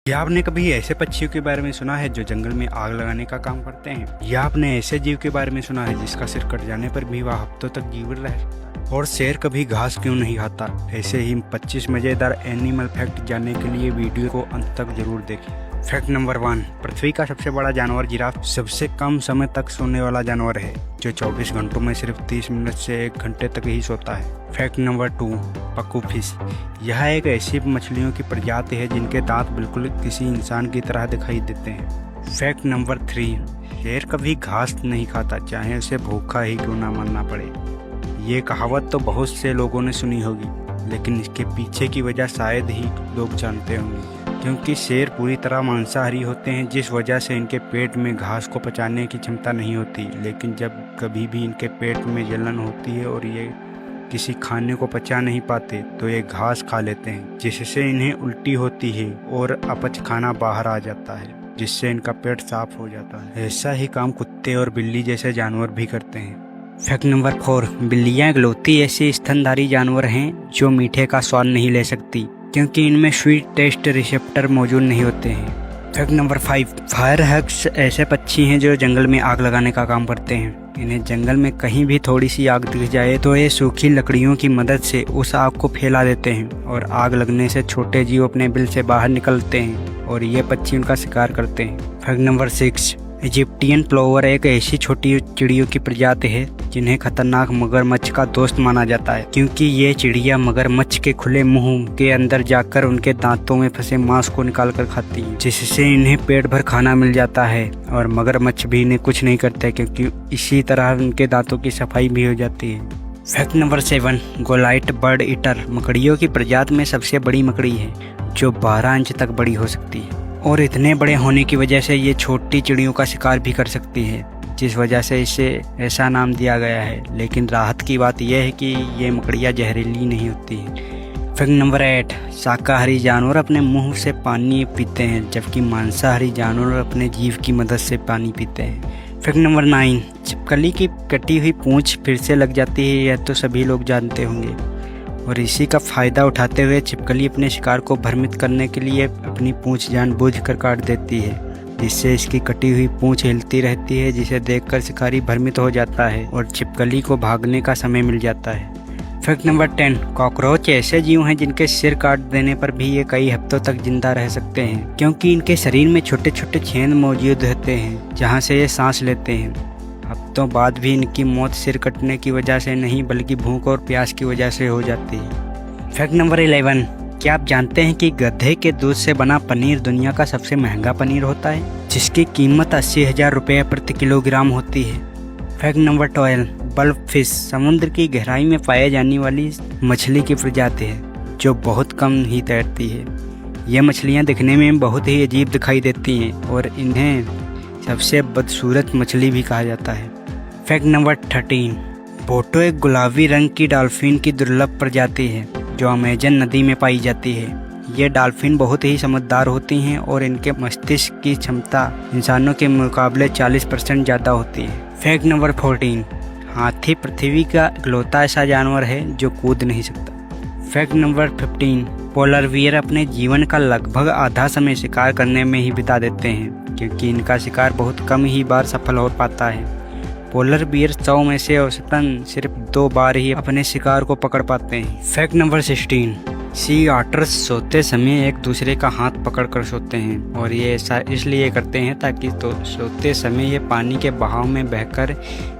क्या आपने कभी ऐसे पक्षियों के बारे में सुना है जो जंगल में आग लगाने का काम करते हैं? या आपने ऐसे जीव के बारे में सुना है जिसका सिर कट जाने पर भी वह हफ्तों तक जीवित रह सकता है? और शेर कभी घास क्यों नहीं खाता? ऐसे ही 25 मजेदार एनिमल फैक्ट जानने के लिए वीडियो को अंत तक जरूर देखें। फैक्ट नंबर 1, पृथ्वी का सबसे बड़ा जानवर जिराफ सबसे कम समय तक सोने वाला जानवर है, जो 24 घंटों में सिर्फ 30 मिनट से 1 घंटे तक ही सोता है। फैक्ट नंबर 2, पक्कू फिश। यह एक ऐसी मछलियों की प्रजाति है जिनके दांत बिल्कुल किसी इंसान की तरह दिखाई देते हैं। फैक्ट नंबर 3, शेर कभी घास नहीं खाता, चाहे उसे भूखा ही क्यों ना मरना पड़े। ये कहावत तो बहुत से लोगों ने सुनी होगी, लेकिन इसके पीछे की वजह शायद ही लोग जानते होंगे। क्योंकि शेर पूरी तरह मांसाहारी होते हैं, जिस वजह से इनके पेट में घास को पचाने की क्षमता नहीं होती। लेकिन जब कभी भी इनके पेट में जलन होती है और ये किसी खाने को पचा नहीं पाते तो ये घास खा लेते हैं, जिससे इन्हें उल्टी होती है और अपच खाना बाहर आ जाता है, जिससे इनका पेट साफ हो जाता है। ऐसा ही काम कुत्ते और बिल्ली जैसे जानवर भी करते हैं। फैक्ट नंबर 4, बिल्लियाँ इकलौती ऐसी स्तनधारी जानवर हैं जो मीठे का स्वाद नहीं ले सकती, क्योंकि इनमें स्वीट टेस्ट रिसेप्टर मौजूद नहीं होते हैं। फैक्ट नंबर 5, फायर हग्स ऐसे पक्षी हैं जो जंगल में आग लगाने का काम करते हैं। इन्हें जंगल में कहीं भी थोड़ी सी आग दिख जाए तो ये सूखी लकड़ियों की मदद से उस आग को फैला देते हैं और आग लगने से छोटे जीव अपने बिल से बाहर निकलते हैं और ये पक्षी उनका शिकार करते हैं। फैक्ट नंबर 6, इजिप्टियन प्लोवर एक ऐसी छोटी चिड़ियों की प्रजाति है जिन्हें खतरनाक मगरमच्छ का दोस्त माना जाता है, क्योंकि ये चिड़िया मगरमच्छ के खुले मुंह के अंदर जाकर उनके दांतों में फंसे मांस को निकाल कर खाती है, जिससे इन्हें पेट भर खाना मिल जाता है और मगरमच्छ भी इन्हें कुछ नहीं करते, क्योंकि इसी तरह उनके दांतों की सफाई भी हो जाती है। फैक्ट नंबर 7, गोलाइट बर्ड ईटर मकड़ियों की प्रजाति में सबसे बड़ी मकड़ी है, जो 12 इंच तक बड़ी हो सकती है और इतने बड़े होने की वजह से ये छोटी चिड़ियों का शिकार भी कर सकती है, जिस वजह से इसे ऐसा नाम दिया गया है। लेकिन राहत की बात यह है कि ये मकड़ियाँ जहरीली नहीं होती हैं। फैक्ट नंबर 8, शाकाहारी जानवर अपने मुंह से पानी पीते हैं, जबकि मांसाहारी जानवर अपने जीभ की मदद से पानी पीते हैं। फैक्ट नंबर 9, छिपकली की कटी हुई पूंछ फिर से लग जाती है, यह तो सभी लोग जानते होंगे, और इसी का फायदा उठाते हुए छिपकली अपने शिकार को भ्रमित करने के लिए अपनी पूंछ जानबूझकर काट देती है, जिससे इसकी कटी हुई पूंछ हिलती रहती है, जिसे देखकर शिकारी भ्रमित हो जाता है और छिपकली को भागने का समय मिल जाता है। फैक्ट नंबर 10, कॉकरोच ऐसे जीव हैं जिनके सिर काट देने पर भी ये कई हफ्तों तक जिंदा रह सकते हैं, क्योंकि इनके शरीर में छोटे छोटे छेद मौजूद होते हैं जहाँ से ये सांस लेते हैं। हफ्तों बाद भी इनकी मौत सिर कटने की वजह से नहीं, बल्कि भूख और प्यास की वजह से हो जाती है। फैक्ट नंबर 11, क्या आप जानते हैं कि गधे के दूध से बना पनीर दुनिया का सबसे महंगा पनीर होता है, जिसकी कीमत 80,000 रुपये प्रति किलोग्राम होती है। फैक्ट नंबर 12, बल्ब फिश समुद्र की गहराई में पाए जाने वाली मछली की प्रजाति है, जो बहुत कम ही तैरती है। ये मछलियाँ दिखने में बहुत ही अजीब दिखाई देती हैं और इन्हें सबसे बदसूरत मछली भी कहा जाता है। फैक्ट नंबर 13, बोटो एक गुलाबी रंग की डॉल्फिन की दुर्लभ प्रजाति है जो अमेजन नदी में पाई जाती है। ये डॉल्फिन बहुत ही समझदार होती हैं और इनके मस्तिष्क की क्षमता इंसानों के मुकाबले 40% ज़्यादा होती है। फैक्ट नंबर 14, हाथी पृथ्वी का इकलौता ऐसा जानवर है जो कूद नहीं सकता। फैक्ट नंबर 15, पोलर बियर अपने जीवन का लगभग आधा समय शिकार करने में ही बिता देते हैं, क्योंकि इनका शिकार बहुत कम ही बार सफल हो पाता है। पोलर बियर 100 में से औसतन सिर्फ 2 बार ही अपने शिकार को पकड़ पाते हैं। फैक्ट नंबर 16, सी ऑटर्स सोते समय एक दूसरे का हाथ पकड़कर सोते हैं, और ये ऐसा इसलिए करते हैं ताकि सोते समय ये पानी के बहाव में बहकर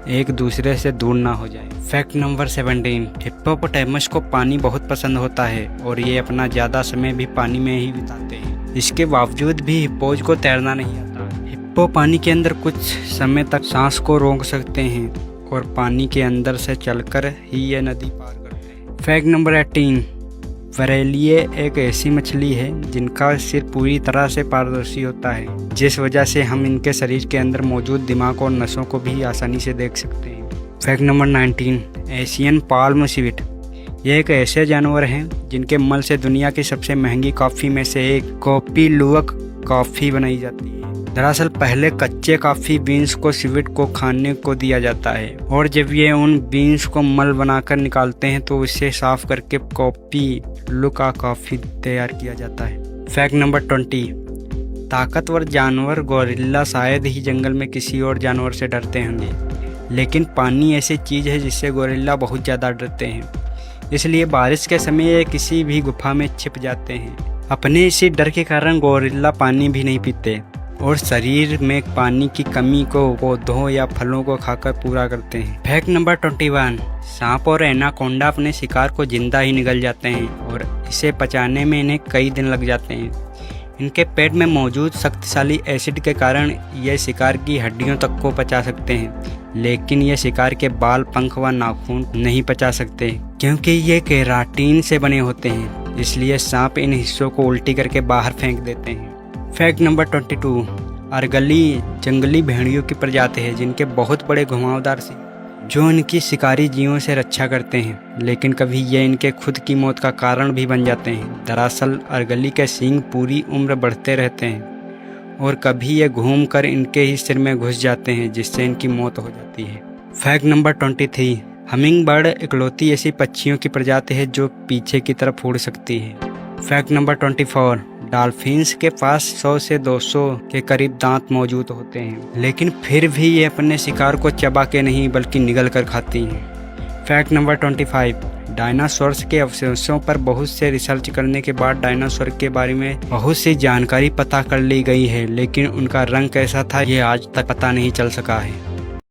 एक दूसरे से दूर ना हो जाए। फैक्ट नंबर 17, हिप्पोपोटामस को पानी बहुत पसंद होता है और ये अपना ज़्यादा समय भी पानी में ही बिताते हैं। इसके बावजूद भी हिप्पोज को तैरना नहीं आता। हिप्पो पानी के अंदर कुछ समय तक सांस को रोक सकते हैं और पानी के अंदर से चलकर ही ये नदी पार करते हैं। फैक्ट नंबर 18, वरेलिये एक ऐसी मछली है जिनका सिर पूरी तरह से पारदर्शी होता है, जिस वजह से हम इनके शरीर के अंदर मौजूद दिमाग और नसों को भी आसानी से देख सकते हैं। Fact number 19, Asian palm civet ये एक ऐसे जानवर हैं जिनके मल से दुनिया की सबसे महंगी कॉफ़ी में से एक कॉपी लुवक कॉफ़ी बनाई जाती है। दरअसल पहले कच्चे कॉफ़ी बीन्स को सिविट को खाने को दिया जाता है, और जब ये उन बीन्स को मल बनाकर निकालते हैं तो इसे साफ करके कॉपी लुका कॉफ़ी तैयार किया जाता है। फैक्ट नंबर 20, ताकतवर जानवर गोरिल्ला शायद ही जंगल में किसी और जानवर से डरते होंगे, लेकिन पानी ऐसी चीज़ है जिससे गोरिल्ला बहुत ज़्यादा डरते हैं। इसलिए बारिश के समय ये किसी भी गुफा में छिप जाते हैं। अपने इसी डर के कारण गोरिल्ला पानी भी नहीं पीते और शरीर में पानी की कमी को पौधों या फलों को खाकर पूरा करते हैं। फैक्ट नंबर 21, सांप और एनाकोंडा अपने शिकार को जिंदा ही निगल जाते हैं और इसे पचाने में इन्हें कई दिन लग जाते हैं। इनके पेट में मौजूद शक्तिशाली एसिड के कारण ये शिकार की हड्डियों तक को पचा सकते हैं, लेकिन ये शिकार के बाल, पंख व नाखून नहीं पचा सकते क्योंकि ये केराटिन से बने होते हैं। इसलिए सांप इन हिस्सों को उल्टी करके बाहर फेंक देते हैं। फैक्ट नंबर 22, अर्गली जंगली भेड़ियों की प्रजाति है जिनके बहुत बड़े घुमावदार सिंग जो इनकी शिकारी जीवों से रक्षा करते हैं, लेकिन कभी ये इनके खुद की मौत का कारण भी बन जाते हैं। दरअसल अर्गली के सींग पूरी उम्र बढ़ते रहते हैं और कभी ये घूमकर इनके ही सिर में घुस जाते हैं जिससे इनकी मौत हो जाती है। फैक्ट नंबर 23, हमिंग बर्ड इकलौती ऐसी पक्षियों की प्रजाति है जो पीछे की तरफ उड़ सकती है। फैक्ट नंबर 24, डॉल्फिन्स के पास 100 से 200 के करीब दांत मौजूद होते हैं, लेकिन फिर भी ये अपने शिकार को चबा के नहीं बल्कि निगल कर खाती हैं। फैक्ट नंबर 25, डायनासोर्स के अवशेषों पर बहुत से रिसर्च करने के बाद डायनासोर के बारे में बहुत सी जानकारी पता कर ली गई है, लेकिन उनका रंग कैसा था ये आज तक पता नहीं चल सका है।